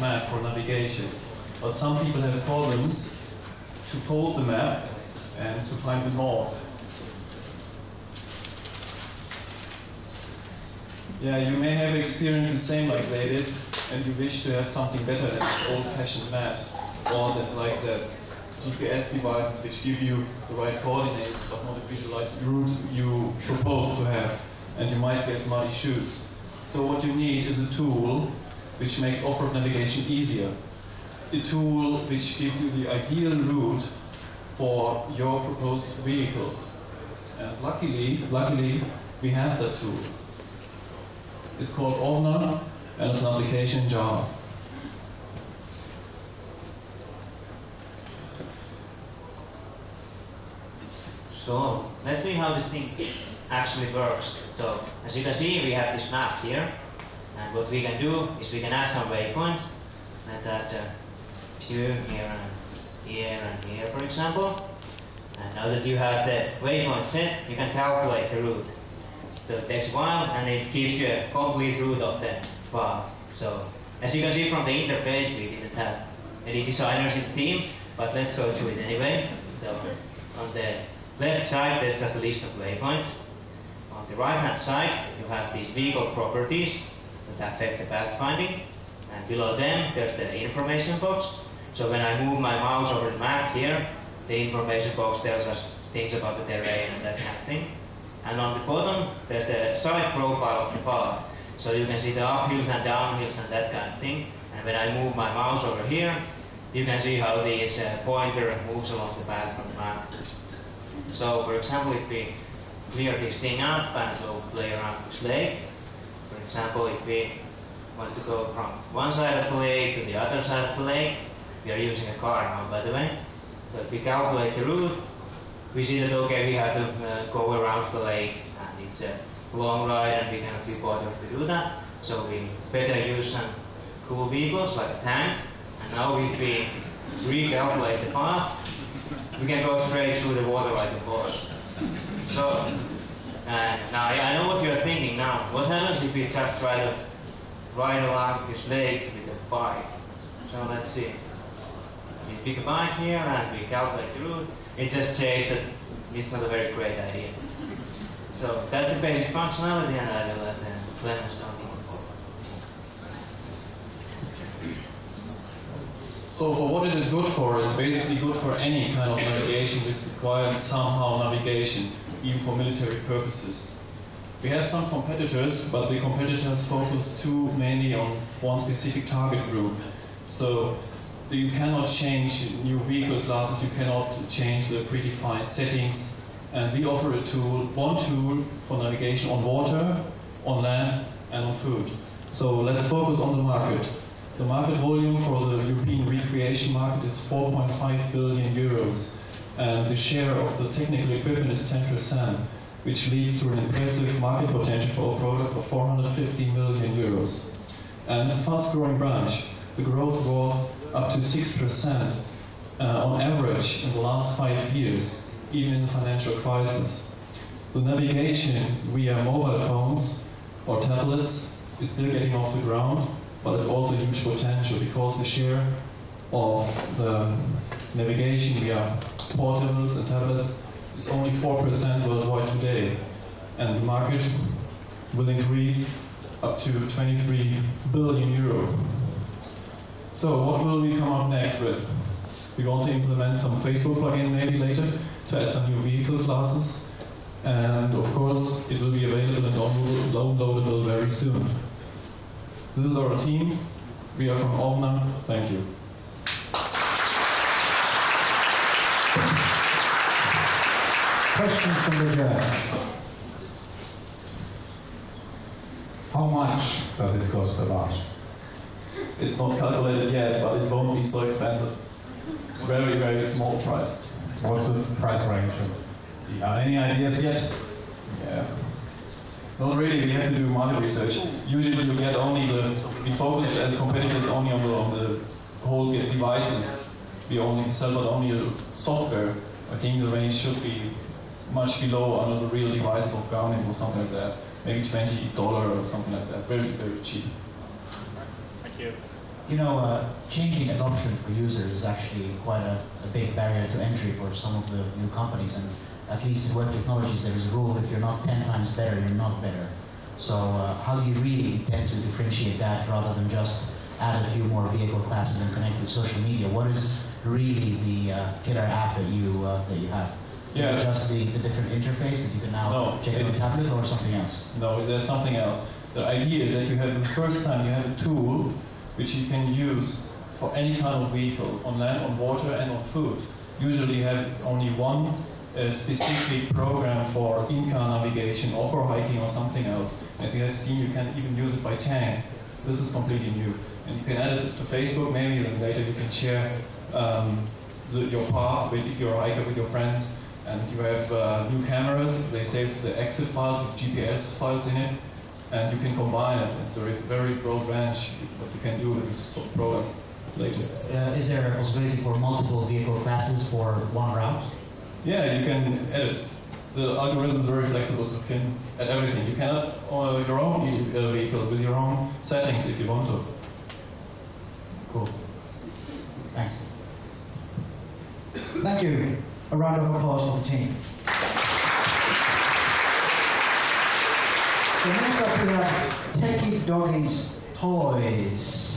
map for navigation. But some people have problems to fold the map and to find the north. Yeah, you may have experienced the same like they did, and you wish to have something better than these old-fashioned maps, or that like the GPS devices which give you the right coordinates but not a visualized route you propose to have, and you might get muddy shoes. So what you need is a tool which makes off-road navigation easier. A tool which gives you the ideal route for your proposed vehicle. And luckily, we have that tool. It's called Ovner, and it's an application in Java. So let's see how this thing actually works. So as you can see, we have this map here, and what we can do is we can add some waypoints. Let's add a few here and here, for example. And now that you have the waypoint set, you can calculate the route. So it takes a while, and it gives you a complete route of the path. So as you can see from the interface, we didn't have any designers in the team, but let's go through it anyway. So on the left side, there's just a list of waypoints. On the right-hand side, you have these vehicle properties that affect the pathfinding. And below them, there's the information box. So when I move my mouse over the map here, the information box tells us things about the terrain and that kind of thing. And on the bottom, there's the side profile of the path. So you can see the uphills and downhills and that kind of thing. And when I move my mouse over here, you can see how this pointer moves along the path from the map. So for example, if we clear this thing up and go play around this lake, for example, if we want to go from one side of the lake to the other side of the lake, we are using a car now, by the way. So if we calculate the route, we see that, okay, we have to go around the lake, and it's a long ride, and we cannot be bothered to do that. So we better use some cool vehicles like a tank. And now if we recalculate the path, we can go straight through the water like a horse. So now I know what you're thinking now. What happens if we just try to ride along this lake with a bike? So let's see. We pick a bike here and we calculate the route. It just says that it's not a very great idea. So that's the basic functionality, and I will let Clemens talk more. So for what is it good for? It's basically good for any kind of navigation which requires somehow navigation, even for military purposes. We have some competitors, but the competitors focus too mainly on one specific target group. So you cannot change new vehicle classes, you cannot change the predefined settings, and we offer a tool, one tool for navigation on water, on land, and on food. So let's focus on the market. The market volume for the European recreation market is 4.5 billion euros, and the share of the technical equipment is 10%, which leads to an impressive market potential for a product of 450 million euros. And it's a fast-growing branch. The growth was up to 6% on average in the last 5 years, even in the financial crisis. The navigation via mobile phones or tablets is still getting off the ground, but it's also a huge potential because the share of the navigation via portables and tablets is only 4% worldwide today, and the market will increase up to 23 billion euro. So what will we come up next with? We want to implement some Facebook plugin maybe later to add some new vehicle classes, and of course it will be available and downloadable very soon. This is our team. We are from Ovner. Thank you. Questions from the judge. How much does it cost to launch? It's not calculated yet, but it won't be so expensive. Very, very small price. What's the price range? Do you have any ideas yet? Yeah. Not really, we have to do market research. Usually you get only we focus as competitors only on the whole devices. We only sell but only the software. I think the range should be much below under the real devices of Garmin or something like that. Maybe $20 or something like that. Very, very cheap. Thank you. You know, changing adoption for users is actually quite a big barrier to entry for some of the new companies, and at least in web technologies there is a rule: if you're not 10 times better, you're not better. So how do you really intend to differentiate that rather than just add a few more vehicle classes and connect with social media? What is really the killer app that you have? Yeah. Is it just the different interface that you can now check on a tablet, or something else? No, there's something else. The idea is that you have, the first time you have a tool which you can use for any kind of vehicle, on land, on water, and on food. Usually you have only one specific program for in-car navigation or for hiking or something else. As you have seen, you can even use it by tank. This is completely new. And you can add it to Facebook, maybe, and later you can share your path if you're a hiker with your friends. And you have new cameras. They save the exit files with GPS files in it. And you can combine it. It's a very broad range what you can do with this product later. Is there a possibility for multiple vehicle classes for one route? Yeah, you can edit. The algorithm is very flexible, so you can add everything. You can add your own vehicles with your own settings if you want to. Cool. Thanks. Thank you. A round of applause for the team. So next up we have Techie Doggies Toys.